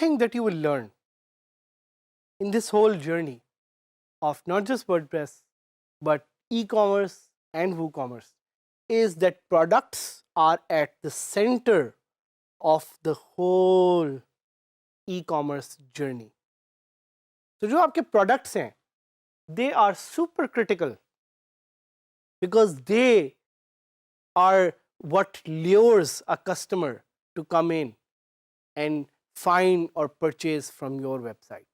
thing that you will learn in this whole journey of not just WordPress but e-commerce and WooCommerce is that products are at the center of the whole e-commerce journey. तो जो आपके products हैं, they are super critical because they are what lures a customer to come in and find or purchase from your website.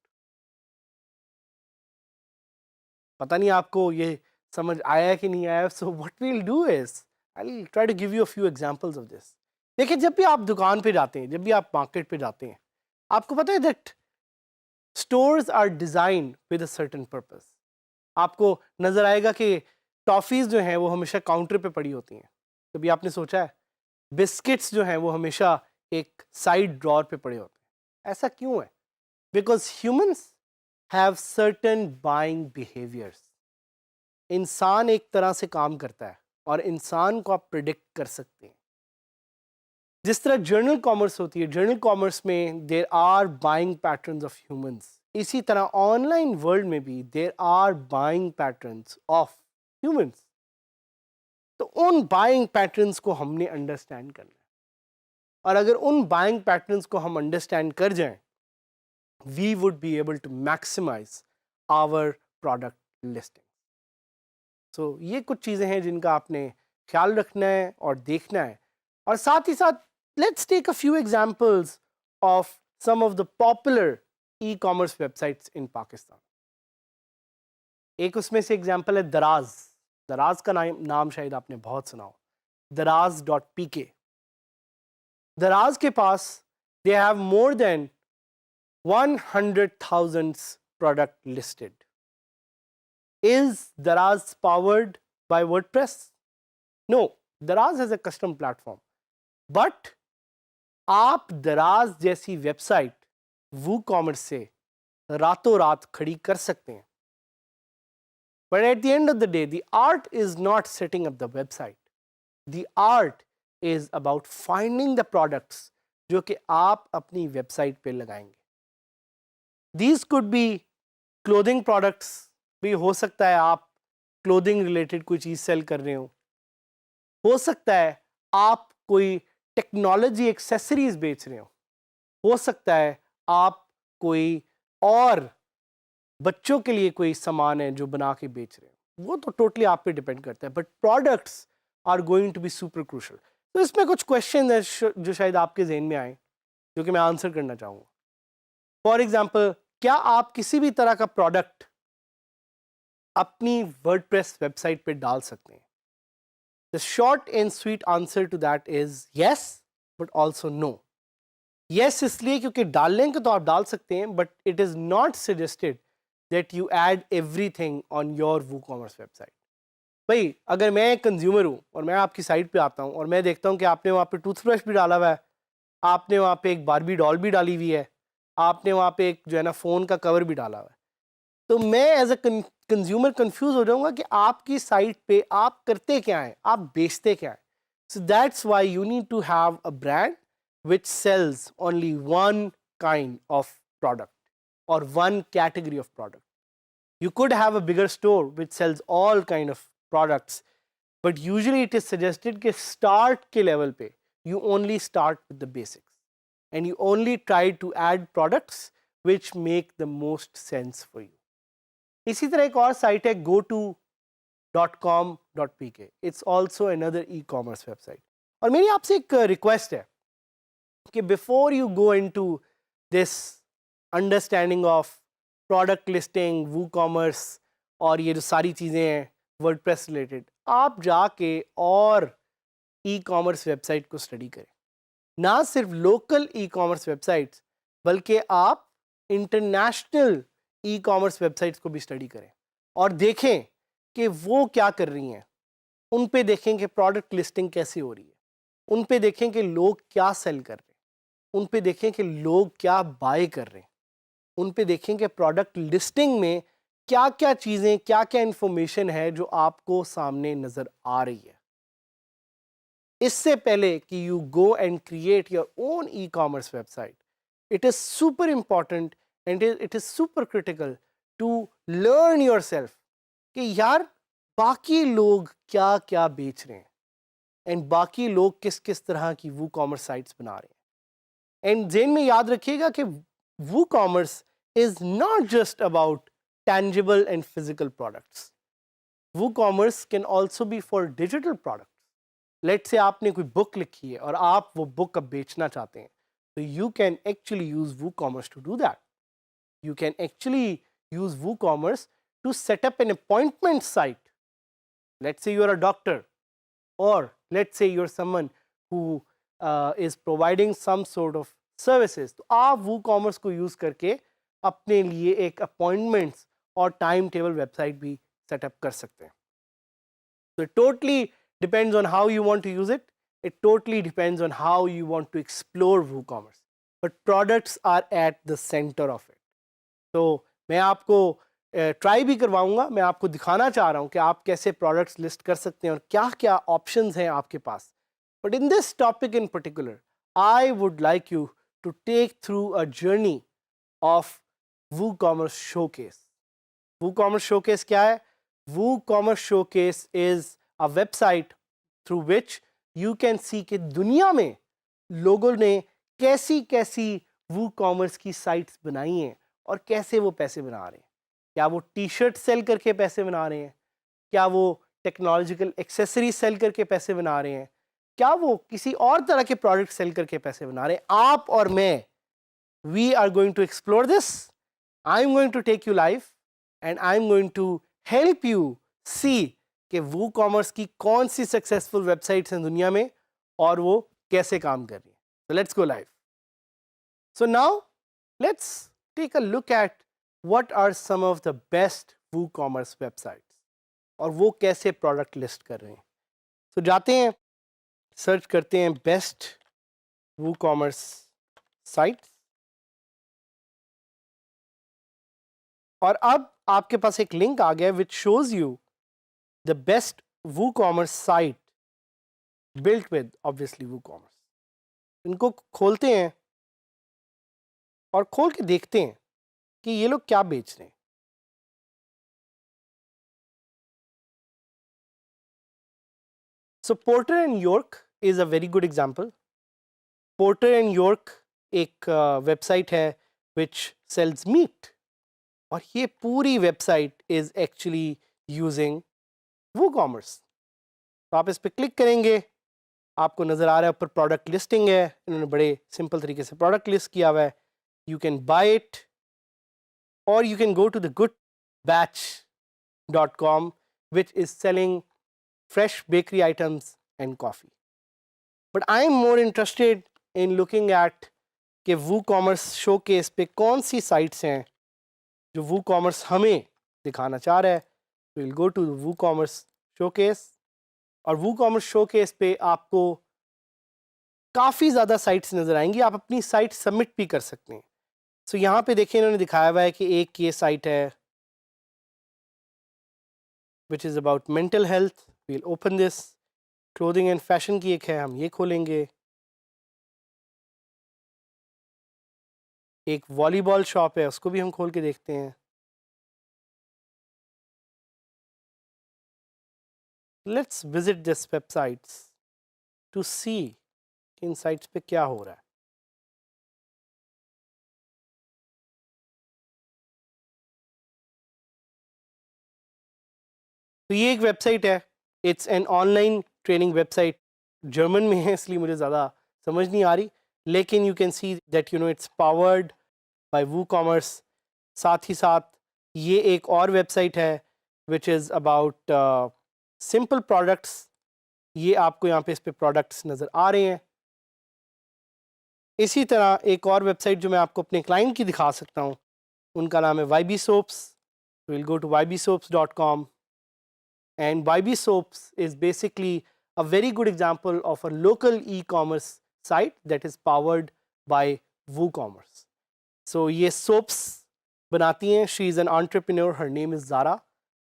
पता नहीं आपको ये समझ आया कि नहीं आया. So what we'll do is I'll try to give you a few examples of this. देखिए, जब भी आप दुकान पे जाते हैं, जब भी आप मार्केट पे जाते हैं, आपको पता है that stores are designed with a certain purpose. आपको नजर आएगा कि टॉफीज जो हैं वो हमेशा काउंटर पे पड़ी होती हैं. कभी आपने सोचा है बिस्किट्स जो हैं वो हमेशा एक साइड ड्रॉर पे पड़े होते हैं? ऐसा क्यों है? Because humans have certain buying behaviours. इंसान एक तरह से काम करता है और इंसान को आप प्रिडिक्ट कर सकते हैं. जिस तरह जर्नल कॉमर्स होती है, जर्नल कॉमर्स में there are buying patterns of humans, इसी तरह ऑनलाइन वर्ल्ड में भी there are buying patterns of humans. तो उन बाइंग पैटर्न्स को हमने अंडरस्टैंड करना है, और अगर उन बाइंग पैटर्न्स को हम अंडरस्टैंड कर जाएं, we would be able to maximise our product listing. So ये कुछ चीज़ें हैं जिनका आपने ख्याल रखना है और देखना है. और साथ ही साथ let's take a few examples of some of the popular e commerce websites in Pakistan. एक उसमें से एग्जांपल है दराज. दराज का नाम शायद आपने बहुत सुना हो, daraz.pk. दराज के पास they have more than 100,000 product listed. Is Daraz powered by WordPress? No, Daraz has a custom platform. But आप Daraz जैसी वेबसाइट WooCommerce से रातों रात खड़ी कर सकते हैं. But at the end of the day, the art is not setting up the website. The art is about finding the products जो कि आप अपनी वेबसाइट पे लगाएंगे. These could be clothing products. भी हो सकता है आप क्लोथिंग रिलेटेड कोई चीज़ सेल कर रहे हो सकता है आप कोई टेक्नोलॉजी एक्सेसरीज बेच रहे हो सकता है आप कोई और बच्चों के लिए कोई सामान है जो बना के बेच रहे हो. वो तो टोटली आप पे डिपेंड करता है, but products are going to be super crucial. तो इसमें कुछ क्वेश्चन है जो शायद आपके जहन में आए, जो कि मैं आंसर करना चाहूँगा. फॉर एग्जाम्पल, क्या आप किसी भी तरह का प्रोडक्ट अपनी वर्डप्रेस वेबसाइट पे डाल सकते हैं? The short and sweet answer to that is yes, but also no. Yes इसलिए क्योंकि डालने को तो आप डाल सकते हैं, but it is not suggested that you add everything on your WooCommerce website. भाई, अगर मैं एक कंज्यूमर हूँ और मैं आपकी साइट पे आता हूँ और मैं देखता हूँ कि आपने वहाँ पे टूथब्रश भी डाला हुआ है, आपने वहाँ पे एक बारबी डॉल भी डाली हुई है, आपने वहाँ पे एक जो है ना फ़ोन का कवर भी डाला हुआ है, तो मैं एज अ कंज्यूमर कंफ्यूज हो जाऊंगा कि आपकी साइट पे आप करते क्या हैं, आप बेचते क्या हैं. So that's why you need to have a brand which sells only one kind of product or one category of product. You could have a bigger store which sells all kind of products, but usually it is suggested कि start के level पे you only start with the basics and you only try to add products which make the most sense for you. इसी तरह एक और site है goto.com.pk. It's also another e-commerce website. और मेरी आपसे एक रिक्वेस्ट है कि before you go into this understanding of product listing, WooCommerce और ये जो सारी चीज़ें हैं वर्डप्रेस रिलेटेड, आप जाके और ई-कॉमर्स वेबसाइट को स्टडी करें. ना सिर्फ लोकल ई-कॉमर्स वेबसाइट्स, बल्कि आप इंटरनेशनल ई-कॉमर्स वेबसाइट्स को भी स्टडी करें और देखें कि वो क्या कर रही हैं. उन पे देखें कि प्रोडक्ट लिस्टिंग कैसे हो रही है, उन पे देखें कि लोग क्या सेल कर रहे हैं, उन पे देखें कि लोग क्या बाय कर रहे हैं, उन पे देखें कि प्रोडक्ट लिस्टिंग में क्या क्या चीज़ें, क्या क्या इंफॉर्मेशन है जो आपको सामने नज़र आ रही है. इससे पहले कि you go and create your own e-commerce website, it is super important and it is super critical to learn yourself कि यार बाकी लोग क्या क्या बेच रहे हैं एंड बाकी लोग किस किस तरह की WooCommerce साइट्स बना रहे हैं. एंड जेन में याद रखिएगा कि WooCommerce is not just about tangible and physical products. WooCommerce can also be for digital products. Let's say आपने कोई बुक लिखी है और आप वो बुक अब बेचना चाहते हैं, so you can actually use WooCommerce to do that. You can actually use WooCommerce to set up an appointment site. Let's say you are a doctor, or let's say you're someone who is providing some sort of services. तो आप WooCommerce को use करके अपने लिए एक appointments और time table website भी setup कर सकते हैं. So it totally depends on how you want to use it. It totally depends on how you want to explore WooCommerce. But products are at the center of it. तो मैं आपको try भी करवाऊंगा, मैं आपको दिखाना चाह रहा हूँ कि आप कैसे प्रोडक्ट्स लिस्ट कर सकते हैं और क्या क्या ऑप्शंस हैं आपके पास. But in this topic in particular I would like you to take through a journey of WooCommerce Showcase. WooCommerce Showcase क्या है? WooCommerce Showcase is a website through which you can see कि दुनिया में लोगों ने कैसी कैसी WooCommerce की साइट्स बनाई हैं और कैसे वो पैसे बना रहे हैं. क्या वो टी शर्ट सेल करके पैसे बना रहे हैं? क्या वो टेक्नोलॉजिकल एक्सेसरीज सेल करके पैसे बना रहे हैं? क्या वो किसी और तरह के प्रोडक्ट सेल करके पैसे बना रहे हैं? आप और मैं, we are going to explore this. I'm going to take you live and I'm going to help you see कि WooCommerce की कौन सी सक्सेसफुल वेबसाइट्स हैं दुनिया में और वो कैसे काम कर रही हैं. So let's go live. So now let's take a look at what are some of the best WooCommerce websites और वो कैसे प्रोडक्ट लिस्ट कर रहे हैं. So जाते हैं, सर्च करते हैं बेस्ट WooCommerce साइट्स और अब आपके पास एक लिंक आ गया which shows you the best WooCommerce site built with obviously WooCommerce. इनको खोलते हैं और खोल के देखते हैं कि ये लोग क्या बेच रहे हैं. So Porter and York is a very good example. Porter and York एक वेबसाइट है विच सेल्स मीट और ये पूरी website is actually using WooCommerce. तो आप इस पर क्लिक करेंगे, आपको नज़र आ रहा है ऊपर प्रोडक्ट लिस्टिंग है. इन्होंने बड़े सिंपल तरीके से प्रोडक्ट लिस्ट किया हुआ है. यू कैन बाय इट और you can go to the goodbatch.com which is selling fresh bakery items and coffee. But I am more interested in looking at कि WooCommerce Showcase पे कौन सी sites हैं जो WooCommerce हमें दिखाना चाह रहा है. We'll go to WooCommerce Showcase और WooCommerce Showcase पे आपको काफ़ी ज़्यादा साइट्स नज़र आएंगी. आप अपनी साइट सबमिट भी कर सकते हैं. सो यहाँ पे देखिए इन्होंने दिखाया हुआ है कि एक ये साइट है which is about mental health. We'll open this. Clothing and fashion की एक है, हम ये खोलेंगे. एक वॉलीबॉल शॉप है, उसको भी हम खोल के देखते हैं. Let's visit this websites to see in sites पे क्या हो रहा है. तो ये एक वेबसाइट है. It's an online training website. German में है इसलिए मुझे ज़्यादा समझ नहीं आ रही, लेकिन you can see that it's powered by WooCommerce. साथ ही साथ ये एक और वेबसाइट है which is about simple products. ये आपको यहाँ पे इस पे प्रोडक्ट्स नज़र आ रहे हैं. इसी तरह एक और वेबसाइट जो मैं आपको अपने क्लाइंट की दिखा सकता हूँ, उनका नाम है YB Soaps. We'll go to ybsoaps.com and YB Soaps is basically a very good example of a local e-commerce site that is powered by WooCommerce. So ये soaps बनाती हैं. She is an entrepreneur. Her name is Zara.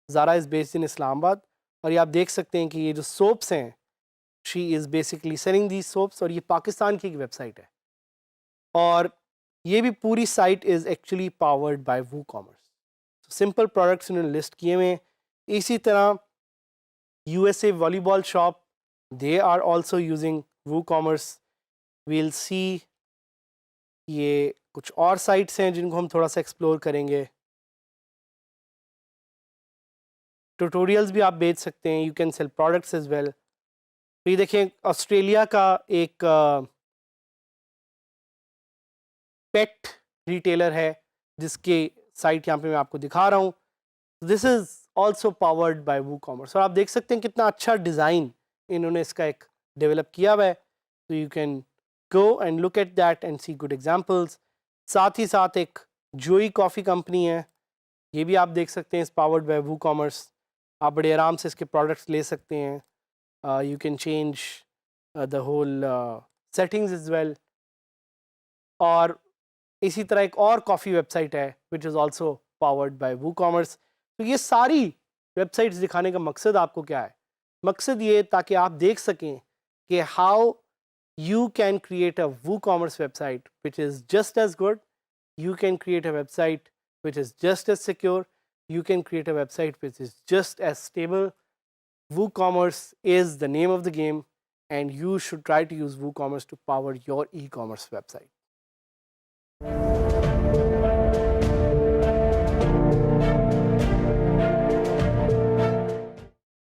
Zara is based in Islamabad. और ये आप देख सकते हैं कि ये जो soaps हैं, she is basically selling these soaps और ये पाकिस्तान की एक वेबसाइट है. और ये भी पूरी site is actually powered by WooCommerce। Simple products इन्होंने लिस्ट किए हुए हैं। इसी तरह USA volleyball shop, they are also using WooCommerce। We'll see ये कुछ और साइट्स हैं जिनको हम थोड़ा सा एक्सप्लोर करेंगे। ट्यूटोरियल्स भी आप बेच सकते हैं, you can sell products as well. तो ये देखें ऑस्ट्रेलिया का एक पेट रिटेलर है जिसके साइट यहाँ पे मैं आपको दिखा रहा हूँ। This is also powered by WooCommerce। और आप देख सकते हैं कितना अच्छा डिज़ाइन इन्होंने इसका एक डेवलप किया हुआ है। तो you can go and look at that and see good examples. साथ ही साथ एक जोई कॉफ़ी कंपनी है, ये भी आप देख सकते हैं इस पावर्ड बाय WooCommerce। आप बड़े आराम से इसके प्रोडक्ट्स ले सकते हैं। You can change the whole settings as well. और इसी तरह एक और कॉफ़ी वेबसाइट है which is also powered by WooCommerce। तो ये सारी वेबसाइट्स दिखाने का मकसद आपको क्या है? मकसद ये ताकि आप देख सकें कि how you can create a WooCommerce website which is just as good. You can create a website which is just as secure. You can create a website which is just as stable. WooCommerce is the name of the game, and you should try to use WooCommerce to power your e-commerce website.